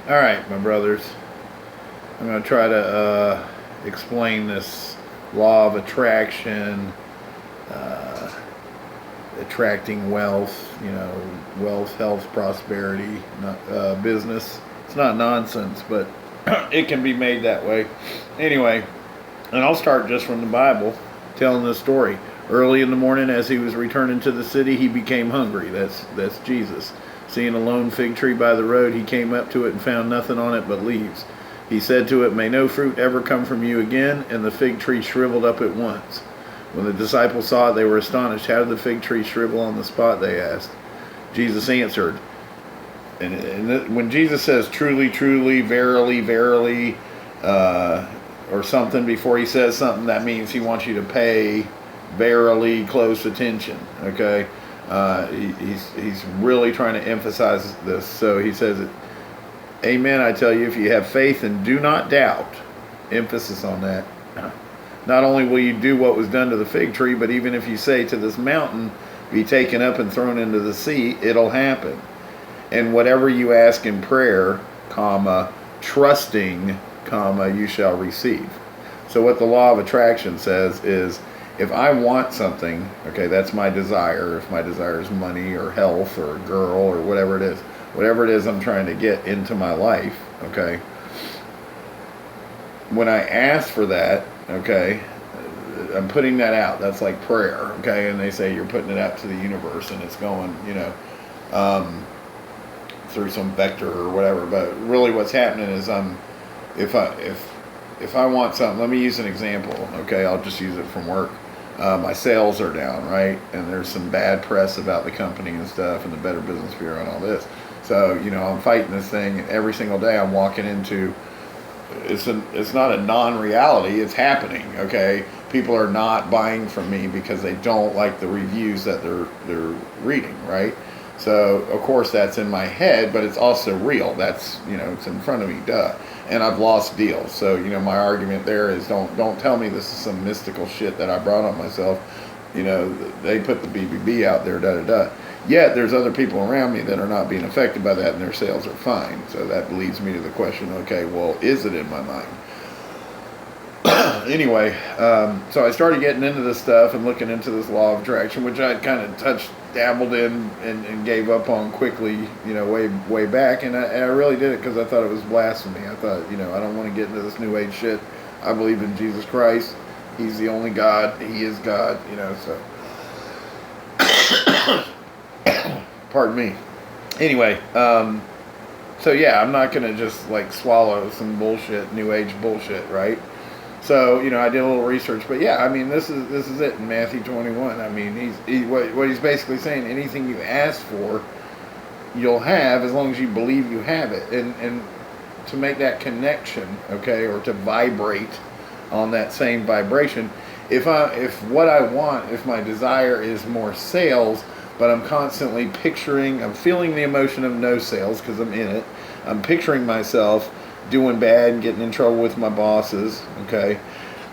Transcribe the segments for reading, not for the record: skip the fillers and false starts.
All right, my brothers. I'm going to try to explain this law of attraction, uh, attracting wealth, wealth, health, prosperity, not, business. It's not nonsense, but it can be made that way. Anyway, and I'll start just from the Bible, telling this story. Early in the morning, as he was returning to the city, he became hungry. That's Jesus. Seeing a lone fig tree by the road, he came up to it and found nothing on it but leaves. He said to it, "May no fruit ever come from you again." And the fig tree shriveled up at once. When the disciples saw it, they were astonished. "How did the fig tree shrivel on the spot?" they asked. Jesus answered, and when Jesus says truly, truly, verily, verily, or something before he says something, that means he wants you to pay verily close attention. Okay, he's really trying to emphasize this. So he says, "Amen, I tell you, if you have faith and do not doubt," emphasis on that, "not only will you do what was done to the fig tree, but even if you say to this mountain, be taken up and thrown into the sea, it'll happen. And whatever you ask in prayer, comma, trusting, comma, you shall receive." So what the law of attraction says is, if I want something, okay, that's my desire. If my desire is money or health or a girl or whatever it is I'm trying to get into my life, okay, when I ask for that, okay, I'm putting that out. That's like prayer, okay, and they say you're putting it out to the universe and it's going, through some vector or whatever. But really what's happening is if I want something, let me use an example, okay, I'll just use it from work. My sales are down, right, and there's some bad press about the company and stuff and the Better Business Bureau and all this. So I'm fighting this thing, and every single day I'm walking into, it's not a non-reality, it's happening, okay. People are not buying from me because they don't like the reviews that they're reading, right? So of course that's in my head, but it's also real. That's it's in front of me, duh. And I've lost deals. So my argument there is don't tell me this is some mystical shit that I brought on myself. They put the BBB out there, da da da. Yet there's other people around me that are not being affected by that, and their sales are fine. So that leads me to the question: okay, well, is it in my mind? Anyway, so I started getting into this stuff and looking into this law of attraction, which I kind of dabbled in, and gave up on quickly, way back. And I really did it because I thought it was blasphemy. I thought, I don't want to get into this new age shit. I believe in Jesus Christ. He's the only God. He is God, so. Pardon me. Anyway, so yeah, I'm not going to just like swallow some bullshit, new age bullshit, right? So I did a little research, but yeah, I mean this is it in Matthew 21. I mean what he's basically saying: anything you ask for, you'll have, as long as you believe you have it, and to make that connection, okay, or to vibrate on that same vibration. If what I want, if my desire is more sales, but I'm constantly I'm feeling the emotion of no sales because I'm in it. I'm picturing myself doing bad and getting in trouble with my bosses, okay.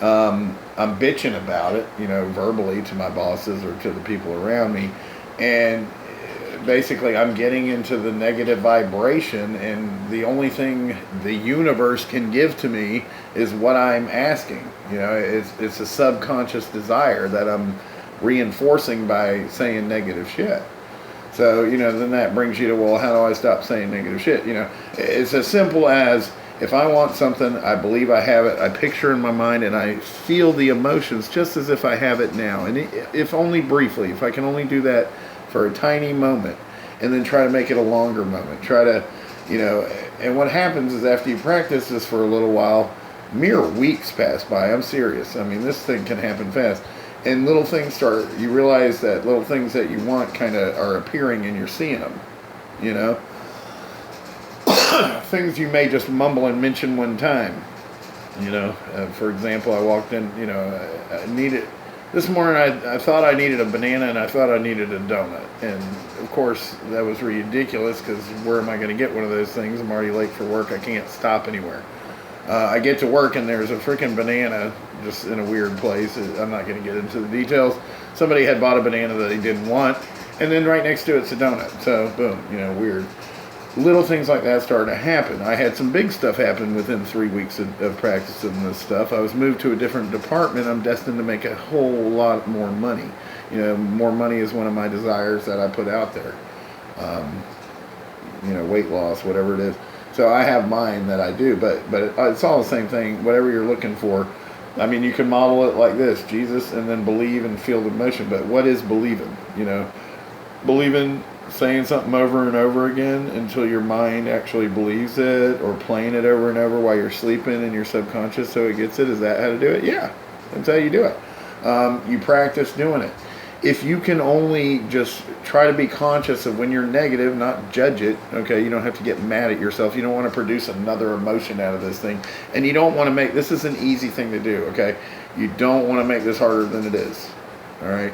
I'm bitching about it, verbally to my bosses or to the people around me, and basically I'm getting into the negative vibration, and the only thing the universe can give to me is what I'm asking. It's a subconscious desire that I'm reinforcing by saying negative shit. So, then that brings you to, well, how do I stop saying negative shit? It's as simple as, if I want something, I believe I have it, I picture in my mind, and I feel the emotions just as if I have it now. And if only briefly, if I can only do that for a tiny moment, and then try to make it a longer moment. Try to, and what happens is after you practice this for a little while, mere weeks pass by. I'm serious. I mean, this thing can happen fast. And little things you realize that little things that you want kind of are appearing and you're seeing them, things you may just mumble and mention one time, for example, I walked in, I needed, this morning I thought I needed a banana and I thought I needed a donut. And of course that was ridiculous because where am I going to get one of those things? I'm already late for work. I can't stop anywhere. I get to work and there's a freaking banana just in a weird place. I'm not going to get into the details. Somebody had bought a banana that he didn't want, and then right next to it's a donut. So boom, weird. little things like that started to happen. I had some big stuff happen within 3 weeks of practicing this stuff. I was moved to a different department. I'm destined to make a whole lot more money. More money is one of my desires that I put out there. Weight loss, whatever it is. So I have mine that I do, but it's all the same thing. Whatever you're looking for, I mean, you can model it like this: Jesus, and then believe and feel the emotion. But what is believing? Believing, saying something over and over again until your mind actually believes it, or playing it over and over while you're sleeping in your subconscious so it gets it. Is that how to do it? Yeah, that's how you do it. You practice doing it. If you can only just try to be conscious of when you're negative, not judge it, okay? You don't have to get mad at yourself. You don't want to produce another emotion out of this thing. And you don't want to this is an easy thing to do, okay? You don't want to make this harder than it is, all right?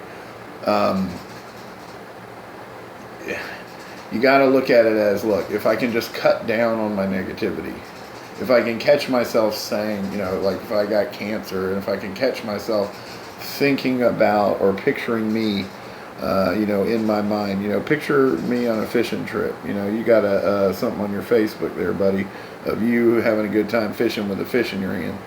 You got to look at it as, look, if I can just cut down on my negativity, if I can catch myself saying, like if I got cancer, and if I can catch myself thinking about or picturing me, in my mind, picture me on a fishing trip. You got something on your Facebook there, buddy, of you having a good time fishing with a fish in your hand.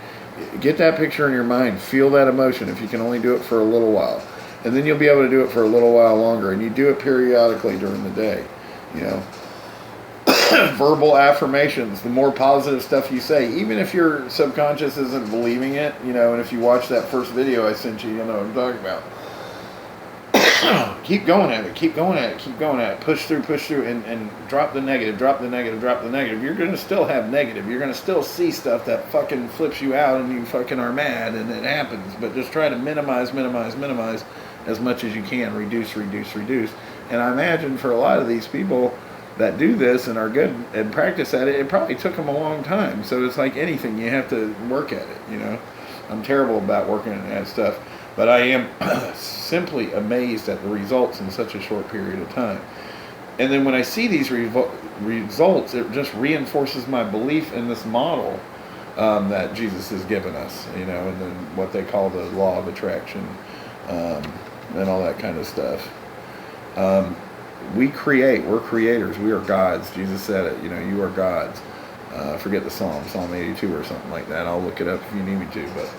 Get that picture in your mind. Feel that emotion if you can only do it for a little while. And then you'll be able to do it for a little while longer. And you do it periodically during the day, Verbal affirmations, the more positive stuff you say, even if your subconscious isn't believing it, and if you watch that first video I sent you, you'll know what I'm talking about. Keep going at it, keep going at it, keep going at it. Push through, and drop the negative, drop the negative, drop the negative. You're going to still have negative. You're going to still see stuff that fucking flips you out and you fucking are mad, and it happens. But just try to minimize as much as you can. Reduce. And I imagine for a lot of these people that do this and are good and practice at it, it probably took them a long time. So it's like anything, you have to work at it, I'm terrible about working at that stuff, but I am simply amazed at the results in such a short period of time. And then when I see these results, it just reinforces my belief in this model that Jesus has given us, and then what they call the law of attraction, and all that kind of stuff. We're creators, we are gods. Jesus said it, you are gods. Forget the Psalm 82 or something like that. I'll look it up if you need me to, but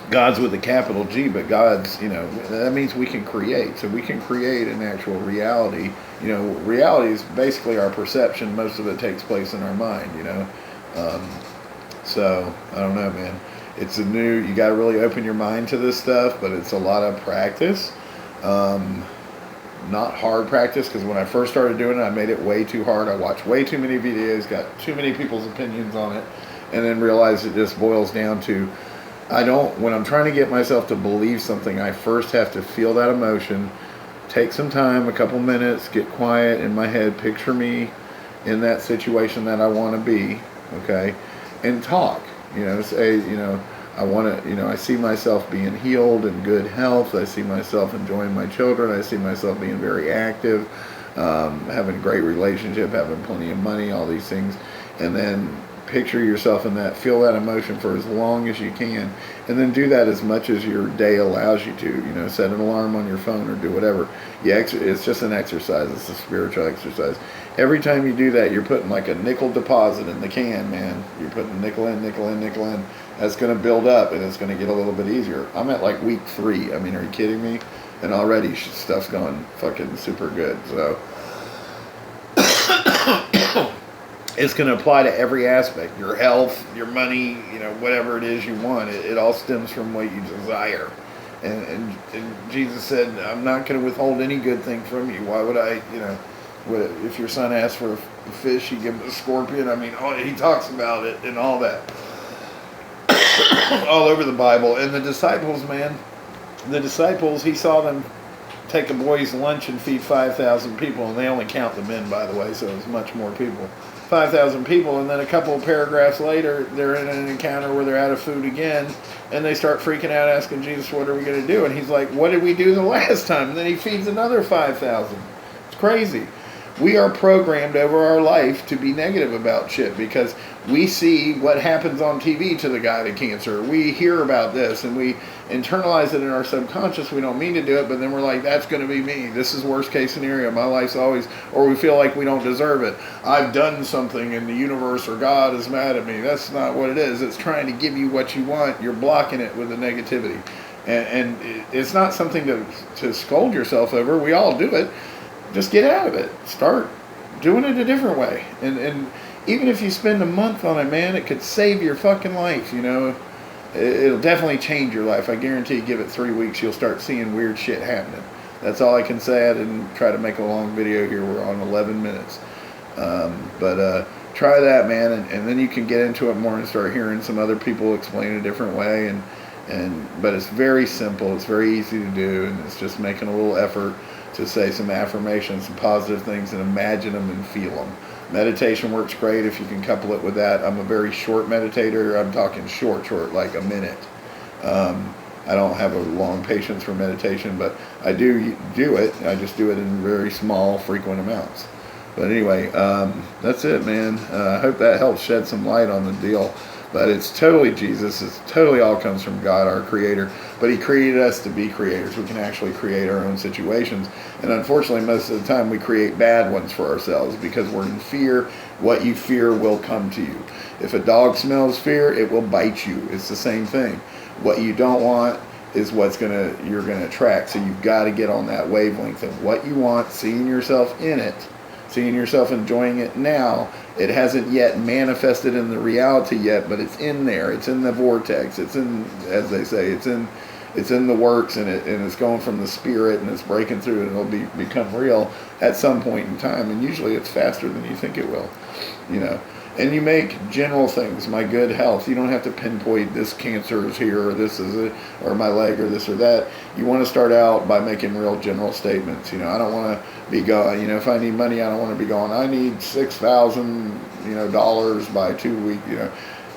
God's with a capital G, but God's, that means we can create. So we can create an actual reality. Reality is basically our perception. Most of it takes place in our mind, So, I don't know, man. You got to really open your mind to this stuff, but it's a lot of practice. Not hard practice, because when I first started doing it, I made it way too hard. I watched way too many videos, got too many people's opinions on it, and then realized it just boils down to, when I'm trying to get myself to believe something, I first have to feel that emotion, take some time, a couple minutes, get quiet in my head, picture me in that situation that I want to be, okay, and talk, say, I see myself being healed and good health. I see myself enjoying my children. I see myself being very active, having a great relationship, having plenty of money, all these things. And then picture yourself in that, feel that emotion for as long as you can. And then do that as much as your day allows you to, set an alarm on your phone or do whatever. It's just an exercise. It's a spiritual exercise. Every time you do that, you're putting like a nickel deposit in the can, man. You're putting nickel in. That's going to build up, and it's going to get a little bit easier. I'm at like week 3. I mean, are you kidding me? And already stuff's going fucking super good. So it's going to apply to every aspect. Your health, your money, whatever it is you want. It all stems from what you desire. And Jesus said, I'm not going to withhold any good thing from you. Why would I, if your son asks for a fish, you give him a scorpion. I mean, he talks about it and all that. All over the Bible. And the disciples, man, he saw them take a boy's lunch and feed 5,000 people, and they only count the men, by the way, so it's much more people. 5,000 people, and then a couple of paragraphs later, they're in an encounter where they're out of food again, and they start freaking out, asking Jesus, what are we going to do? And he's like, what did we do the last time? And then he feeds another 5,000. It's crazy. we are programmed over our life to be negative about shit because we see what happens on TV to the guy with cancer. We hear about this and we internalize it in our subconscious. We don't mean to do it, but then we're like, that's going to be me. This is worst case scenario. My life's always, or we feel like we don't deserve it. I've done something and the universe or God is mad at me. That's not what it is. It's trying to give you what you want. You're blocking it with the negativity. And it's not something to scold yourself over. We all do it. Just get out of it. Start doing it a different way. And even if you spend a month on it, man, it could save your fucking life, you know. It'll definitely change your life. I guarantee you, give it 3 weeks, you'll start seeing weird shit happening. That's all I can say. I didn't try to make a long video here. We're on 11 minutes. But try that, man, and then you can get into it more and start hearing some other people explain a different way. But it's very simple. It's very easy to do, and it's just making a little effort to say some affirmations, some positive things, and imagine them and feel them. Meditation works great if you can couple it with that. I'm a very short meditator. I'm talking short, like a minute. I don't have a long patience for meditation, but I do it. I just do it in very small, frequent amounts. But anyway, that's it, man. I hope that helps shed some light on the deal. But it's totally Jesus. It's totally all comes from God, our creator. But he created us to be creators. We can actually create our own situations. And unfortunately, most of the time we create bad ones for ourselves because we're in fear. What you fear will come to you. If a dog smells fear, it will bite you. It's the same thing. What you don't want is you're gonna attract. So you've got to get on that wavelength of what you want, seeing yourself in it, seeing yourself enjoying it now. It hasn't yet manifested in the reality yet, but it's in there. It's in the vortex. It's in, as they say, it's in the works, and it's going from the spirit, and it's breaking through, and it'll become real at some point in time. And usually, it's faster than you think it will, you know. And you make general things, my good health. You don't have to pinpoint this cancer is here, or this is it, or my leg, or this or that. You want to start out by making real general statements. You know, I don't want to be going, you know, if I need money, I don't want to be going, I need $6,000, dollars by 2 weeks, you know.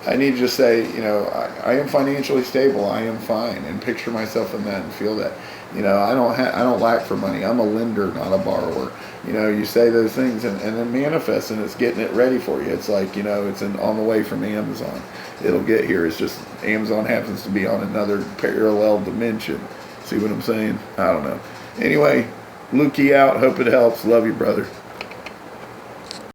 I need to just say, you know, I am financially stable. I am fine, and picture myself in that and feel that. You know, I don't lack for money. I'm a lender, not a borrower. You know, you say those things and then manifest, and it's getting it ready for you. It's like, you know, it's on the way from Amazon. It'll get here. It's just Amazon happens to be on another parallel dimension. See what I'm saying? I don't know. Anyway, Lukey out. Hope it helps. Love you, brother.